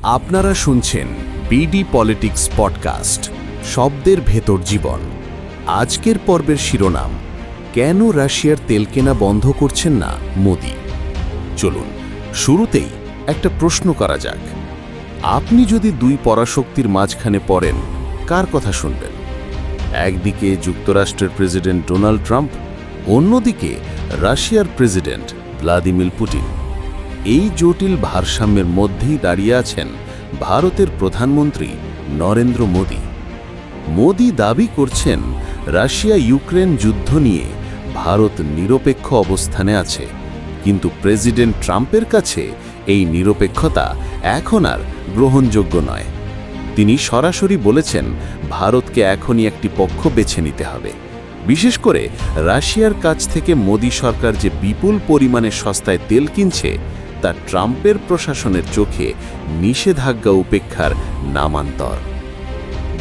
আপনারা শুনছেন BD politics podcast, শব্দের ভেতর জীবন। আজকের পর্বের শিরোনাম, কেন রাশিয়ার তেল কেনা বন্ধ করছেন না মোদি। চলুন শুরুতেই একটা প্রশ্ন করা যাক। আপনি যদি দুই পরাশক্তির মাঝখানে পড়েন, কার কথা শুনবেন? একদিকে যুক্তরাষ্ট্রের প্রেসিডেন্ট ডোনাল্ড ট্রাম্প, অন্যদিকে রাশিয়ার প্রেসিডেন্ট ভ্লাদিমির পুতিন। এই জটিল ভারসাম্যের মধ্যেই দাঁড়িয়ে আছেন ভারতের প্রধানমন্ত্রী নরেন্দ্র মোদি। মোদি দাবি করছেন রাশিয়া ইউক্রেন যুদ্ধ নিয়ে ভারত নিরপেক্ষ অবস্থানে আছে, কিন্তু প্রেসিডেন্ট ট্রাম্পের কাছে এই নিরপেক্ষতা এখন আর গ্রহণযোগ্য নয়। তিনি সরাসরি বলেছেন ভারতকে এখনই একটি পক্ষ বেছে নিতে হবে। বিশেষ করে রাশিয়ার কাছ থেকে মোদি সরকার যে বিপুল পরিমাণে সস্তায় তেল কিনছে, তা ট্রাম্পের প্রশাসনের চোখে নিষেধাজ্ঞা উপেক্ষার নামান্তর।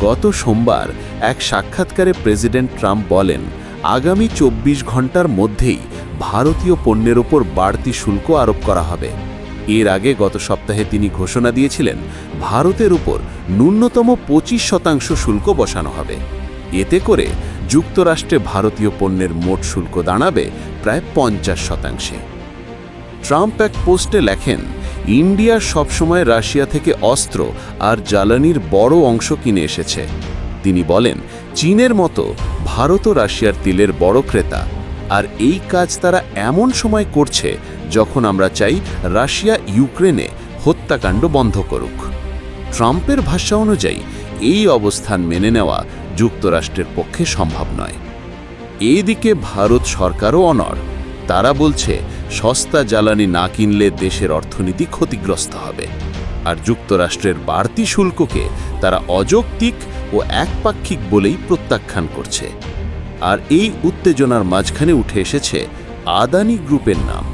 গত সোমবার এক সাক্ষাৎকারে প্রেসিডেন্ট ট্রাম্প বলেন, আগামী 24 ঘন্টার মধ্যেই ভারতীয় পণ্যের ওপর বাড়তি শুল্ক আরোপ করা হবে। এর আগে গত সপ্তাহে তিনি ঘোষণা দিয়েছিলেন ভারতের উপর ন্যূনতম 25% শুল্ক বসানো হবে। এতে করে যুক্তরাষ্ট্রে ভারতীয় পণ্যের মোট শুল্ক দাঁড়াবে প্রায় 50%। ট্রাম্প এক পোস্টে লেখেন, ইন্ডিয়া সবসময় রাশিয়া থেকে অস্ত্র আর জ্বালানির বড় অংশ কিনে এসেছে। তিনি বলেন, চীনের মতো ভারতও রাশিয়ার তেলের বড় ক্রেতা, আর এই কাজ তারা এমন সময় করছে যখন আমরা চাই রাশিয়া ইউক্রেনে হত্যাকাণ্ড বন্ধ করুক। ট্রাম্পের ভাষ্য অনুযায়ী এই অবস্থান মেনে নেওয়া যুক্তরাষ্ট্রের পক্ষে সম্ভব নয়। এইদিকে ভারত সরকারও অনড়। তারা বলছে সস্তা জ্বালানি না কিনলে দেশের অর্থনীতি ক্ষতিগ্রস্ত হবে, আর যুক্তরাষ্ট্রের বাড়তি শুল্ককে তারা অযৌক্তিক ও একপাক্ষিক বলেই প্রত্যাখ্যান করছে। আর এই উত্তেজনার মাঝখানে উঠে এসেছে আদানি গ্রুপের নাম।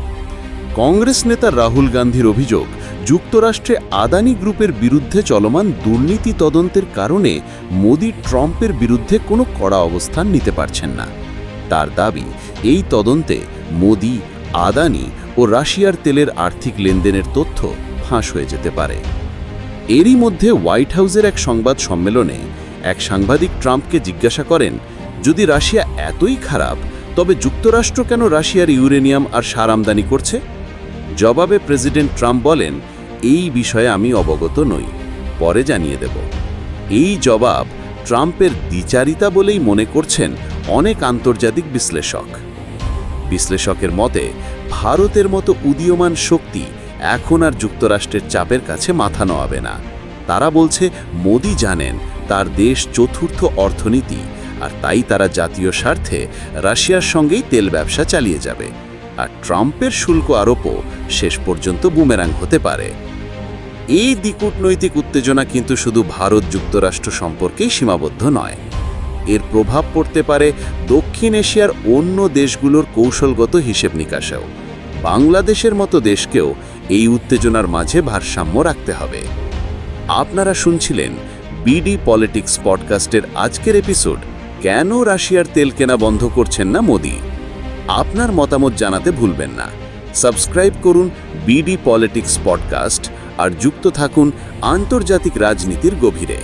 কংগ্রেস নেতা রাহুল গান্ধীর অভিযোগ, যুক্তরাষ্ট্রে আদানি গ্রুপের বিরুদ্ধে চলমান দুর্নীতি তদন্তের কারণে মোদি ট্রাম্পের বিরুদ্ধে কোনো কড়া অবস্থান নিতে পারছেন না। তার দাবি, এই তদন্তে মোদি, আদানি ও রাশিয়ার তেলের আর্থিক লেনদেনের তথ্য ফাঁস হয়ে যেতে পারে। এরই মধ্যে হোয়াইট হাউসের এক সংবাদ সম্মেলনে এক সাংবাদিক ট্রাম্পকে জিজ্ঞাসা করেন, যদি রাশিয়া এতই খারাপ, তবে যুক্তরাষ্ট্র কেন রাশিয়ার ইউরেনিয়াম আর সার আমদানি করছে? জবাবে প্রেসিডেন্ট ট্রাম্প বলেন, এই বিষয়ে আমি অবগত নই, পরে জানিয়ে দেব। এই জবাব ট্রাম্পের দ্বিচারিতা বলেই মনে করছেন অনেক আন্তর্জাতিক বিশ্লেষকের মতে, ভারতের মতো উদীয়মান শক্তি এখন আর যুক্তরাষ্ট্রের চাপের কাছে মাথা নোয়াবে না। তারা বলছে মোদি জানেন তার দেশ চতুর্থ অর্থনীতি, আর তাই তারা জাতীয় স্বার্থে রাশিয়ার সঙ্গেই তেল ব্যবসা চালিয়ে যাবে। আর ট্রাম্পের শুল্ক আরোপও শেষ পর্যন্ত বুমেরাং হতে পারে। এই দ্বিকূটনৈতিক উত্তেজনা কিন্তু শুধু ভারত যুক্তরাষ্ট্র সম্পর্কেই সীমাবদ্ধ নয়। এর প্রভাব পড়তে পারে দক্ষিণ এশিয়ার অন্য দেশগুলোর কৌশলগত হিসেব নিকাশেও। বাংলাদেশের মতো দেশকেও এই উত্তেজনার মাঝে ভারসাম্য রাখতে হবে। আপনারা শুনছিলেন বিডি পলিটিক্স পডকাস্টের আজকের এপিসোড, কেন রাশিয়ার তেল কেনা বন্ধ করছেন না মোদি। আপনার মতামত জানাতে ভুলবেন না। সাবস্ক্রাইব করুন বিডি পলিটিক্স পডকাস্ট আর যুক্ত থাকুন আন্তর্জাতিক রাজনীতির গভীরে।